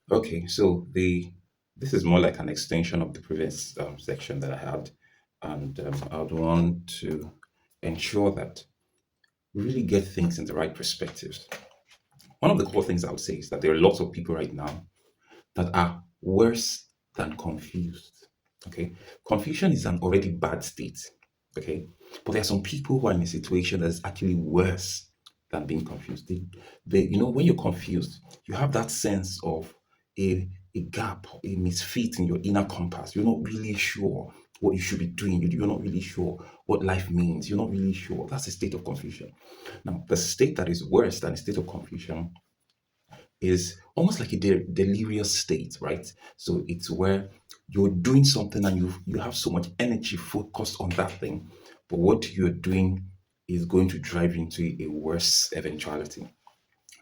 Okay, so the this is more like an extension of the previous section that I had, and I would want to ensure that we really get things in the right perspectives. One of the core things I would say is that there are lots of people right now that are worse than confused. Okay, confusion is an already bad state. Okay, but there are some people who are in a situation that is actually worse than being confused. When you're confused, you have that sense of a gap, a misfit in your inner compass. You're not really sure what you should be doing. You're not really sure what life means. You're not really sure. That's a state of confusion. Now, the state that is worse than a state of confusion is almost like a delirious state, right? So it's where you're doing something and you have so much energy focused on that thing, but what you're doing is going to drive you into a worse eventuality.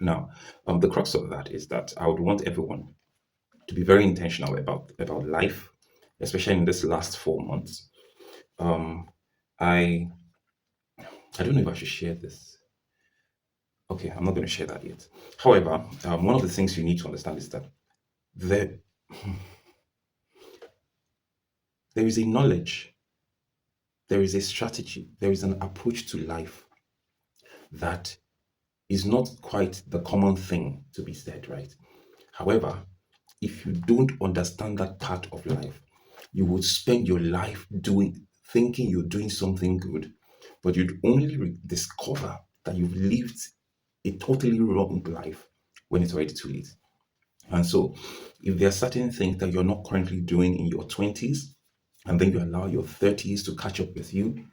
Now, the crux of that is that I would want everyone to be very intentional about life, especially in this last 4 months. Um, I I don't know if I should share this. Okay, I'm not going to share that yet. However, one of the things you need to understand is that there there is a knowledge, there is a strategy, there is an approach to life that is not quite the common thing to be said, right? However, if you don't understand that part of life, you would spend your life thinking you're doing something good, but you'd only discover that you've lived a totally wrong life when it's already too late. And so, if there are certain things that you're not currently doing in your 20s, and then you allow your 30s to catch up with you,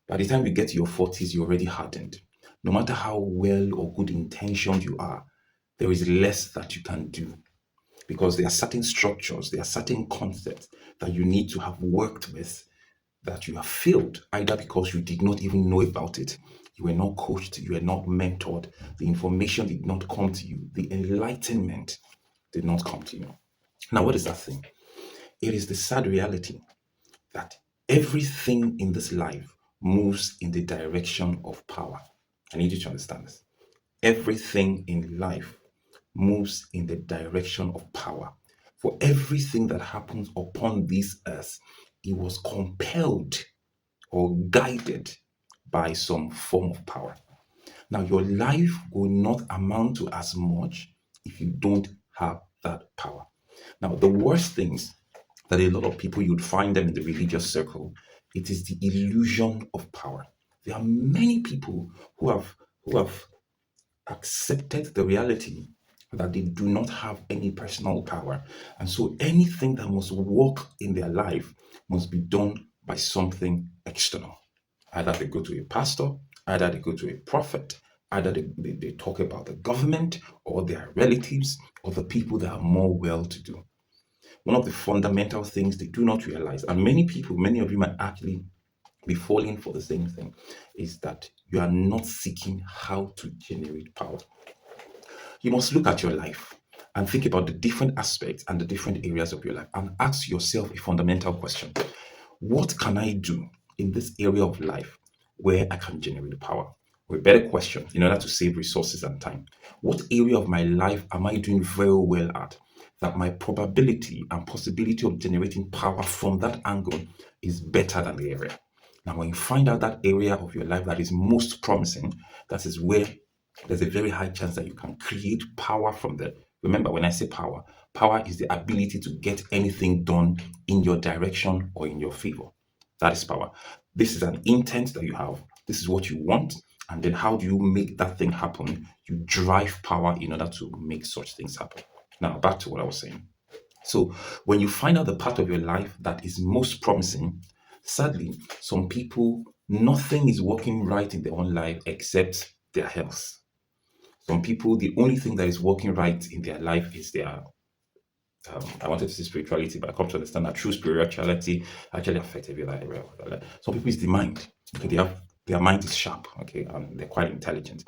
by the time you get to your 40s, you're already hardened. No matter how well or good intentioned you are, there is less that you can do because there are certain structures, there are certain concepts that you need to have worked with that you have failed, either because you did not even know about it, you were not coached, you were not mentored, the information did not come to you, the enlightenment did not come to you. Now, what is that thing? It is the sad reality that everything in this life moves in the direction of power. I need you to understand this. Everything in life moves in the direction of power. For everything that happens upon this earth, it was compelled or guided by some form of power. Now, your life will not amount to as much if you don't have that power. Now, the worst things that a lot of people you'd find them in the religious circle, it is the illusion of power. There are many people who have accepted the reality that they do not have any personal power. And so anything that must work in their life must be done by something external. Either they go to a pastor, either they go to a prophet, either they talk about the government or their relatives or the people that are more well to do. One of the fundamental things they do not realize, and many people, many of you might actually be falling for the same thing, is that you are not seeking how to generate power. You must look at your life and think about the different aspects and the different areas of your life and ask yourself a fundamental question. What can I do in this area of life where I can generate power? Or a better question, in order to save resources and time, what area of my life am I doing very well at that my probability and possibility of generating power from that angle is better than the area? Now, when you find out that area of your life that is most promising, that is where there's a very high chance that you can create power from there. Remember, when I say power, power is the ability to get anything done in your direction or in your favor. That is power. This is an intent that you have. This is what you want. And then how do you make that thing happen? You drive power in order to make such things happen. Now, back to what I was saying. So, when you find out the part of your life that is most promising, sadly, some people, nothing is working right in their own life except their health. Some people, the only thing that is working right in their life is their, I wanted to say spirituality, but I come to understand that true spirituality actually affects every other area of their life. Some people, it's the mind. Okay, their mind is sharp, okay, and they're quite intelligent.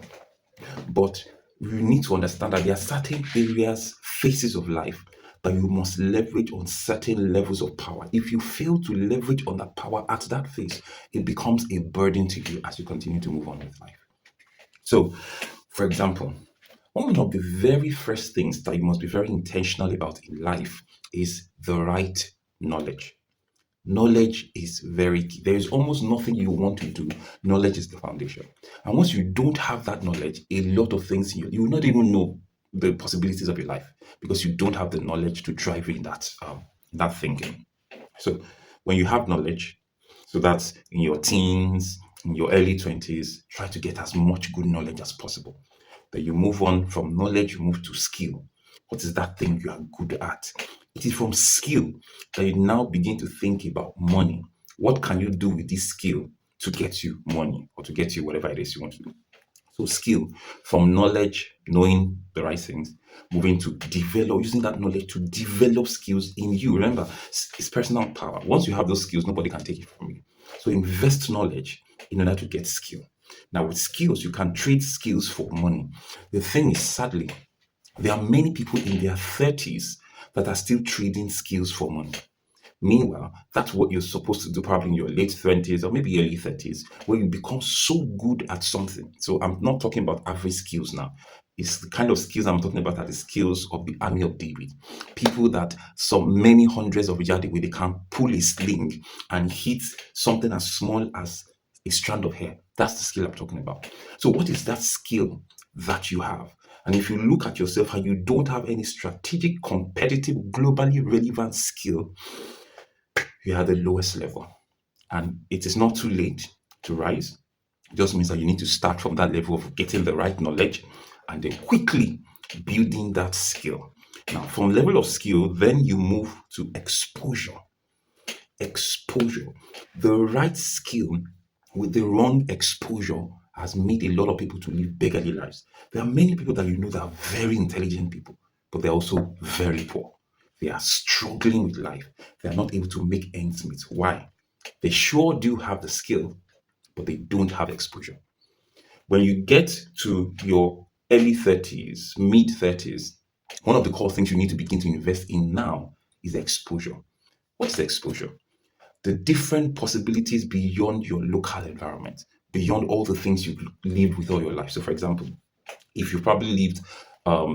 But you need to understand that there are certain areas, phases of life that you must leverage on certain levels of power. If you fail to leverage on that power at that phase, it becomes a burden to you as you continue to move on with life. So, for example, One of the very first things that you must be very intentional about in life is the right knowledge. Knowledge is very key. There is almost nothing you want to do. Knowledge is the foundation. And once you don't have that knowledge, a lot of things you will not even know the possibilities of your life because you don't have the knowledge to drive in that thinking. So when you have knowledge, so that's in your teens, in your early 20s, try to get as much good knowledge as possible. Then you move on from knowledge, you move to skill. What is that thing you are good at? It is from skill that you now begin to think about money. What can you do with this skill to get you money or to get you whatever it is you want to do? So skill from knowledge, knowing the right things, moving to develop, using that knowledge to develop skills in you. Remember, it's personal power. Once you have those skills, nobody can take it from you. So invest knowledge in order to get skill. Now, with skills, you can trade skills for money. The thing is, sadly, there are many people in their 30s that are still trading skills for money. Meanwhile, that's what you're supposed to do probably in your late 20s or maybe early 30s, where you become so good at something. So I'm not talking about average skills now. It's the kind of skills I'm talking about are the skills of the army of David. People that some many hundreds of yards away, they can pull a sling and hit something as small as a strand of hair. That's the skill I'm talking about. So what is that skill that you have? And if you look at yourself and you don't have any strategic, competitive, globally relevant skill, you are at the lowest level. And it is not too late to rise. It just means that you need to start from that level of getting the right knowledge and then quickly building that skill. Now, from level of skill, then you move to exposure. Exposure. The right skill with the wrong exposure has made a lot of people to live beggarly lives. There are many people that you know that are very intelligent people, but they're also very poor. They are struggling with life. They are not able to make ends meet. Why? They sure do have the skill, but they don't have exposure. When you get to your early 30s, mid 30s, one of the core things you need to begin to invest in now is exposure. What's the exposure? The different possibilities beyond your local environment, beyond all the things you've lived with all your life. So, for example, if you probably lived,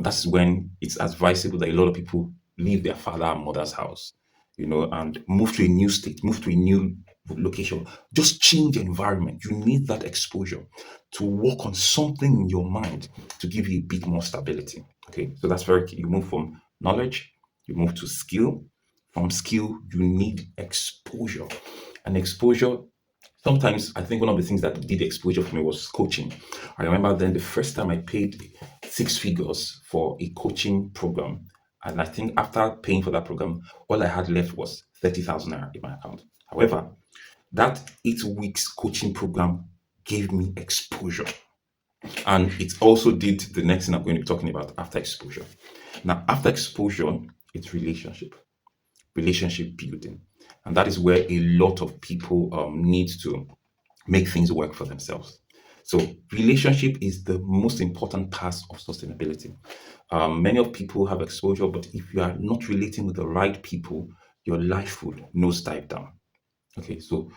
that's when it's advisable that a lot of people leave their father and mother's house, and move to a new state, move to a new location. Just change the environment. You need that exposure to work on something in your mind to give you a bit more stability. Okay, so that's very key. You move from knowledge, you move to skill. From skill, you need exposure. And exposure, sometimes I think one of the things that did exposure for me was coaching. I remember then the first time I paid six figures for a coaching program. And I think after paying for that program, all I had left was 30,000 naira in my account. However, that 8 weeks coaching program gave me exposure. And it also did the next thing I'm going to be talking about after exposure. Now, after exposure, it's relationship building. And that is where a lot of people need to make things work for themselves. So, relationship is the most important part of sustainability. Many of people have exposure, but if you are not relating with the right people, your life will nosedive down. Okay, so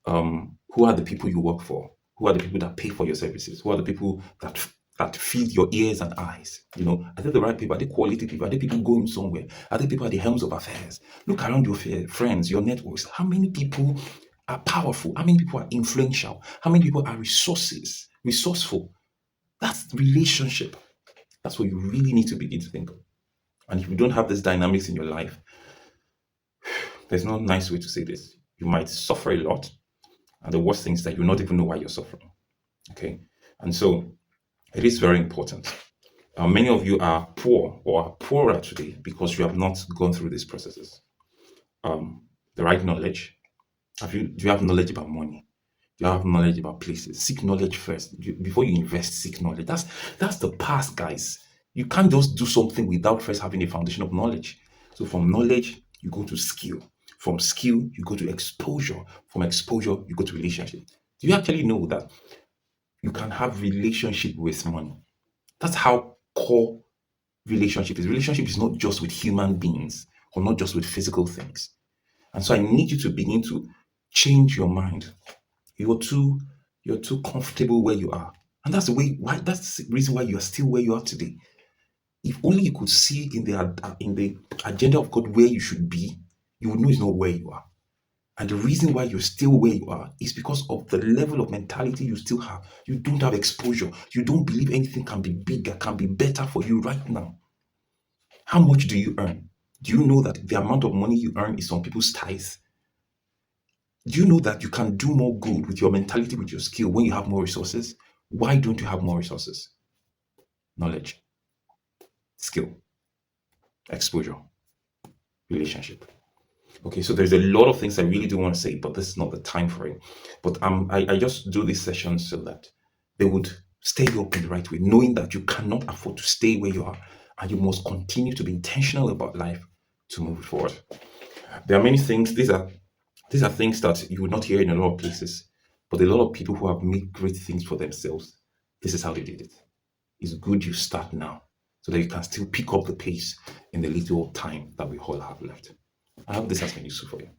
who are the people you work for? Who are the people that pay for your services? Who are the people that feed your ears and eyes? Are they the right people? Are they quality people? Are they people going somewhere? Are they people at the helms of affairs? Look around your friends, your networks. How many people are powerful? How many people are influential? How many people are resourceful? That's relationship. That's what you really need to begin to think of. And if you don't have these dynamics in your life, there's no nice way to say this. You might suffer a lot, and the worst thing is that you not even know why you're suffering. Okay. And so it is very important. Many of you are poor or are poorer today because you have not gone through these processes. The right knowledge. Do you have knowledge about money? Do you have knowledge about places? Seek knowledge first. Before you invest, seek knowledge. That's the past, guys. You can't just do something without first having a foundation of knowledge. So from knowledge, you go to skill. From skill, you go to exposure. From exposure, you go to relationship. Do you actually know that you can have relationship with money? That's how core relationship is. Relationship is not just with human beings or not just with physical things. And so I need you to begin to change your mind. You're too you're too comfortable where you are. And that's the way why that's the reason why you are still where you are today. If only you could see in the agenda of God where you should be, you would know it's not where you are. And the reason why you're still where you are is because of the level of mentality you still have. You don't have exposure. You don't believe anything can be bigger, can be better for you right now. How much do you earn? Do you know that the amount of money you earn is some people's tithes? Do you know that you can do more good with your mentality, with your skill when you have more resources? Why don't you have more resources? Knowledge, skill, exposure, relationship. Okay, so there's a lot of things I really do want to say, but this is not the time for it. But I just do these sessions so that they would stay you up in the right way, knowing that you cannot afford to stay where you are and you must continue to be intentional about life to move forward. There are many things, these are things that you would not hear in a lot of places, but a lot of people who have made great things for themselves, this is how they did it. It's good you start now so that you can still pick up the pace in the little time that we all have left. I hope this has been useful for you.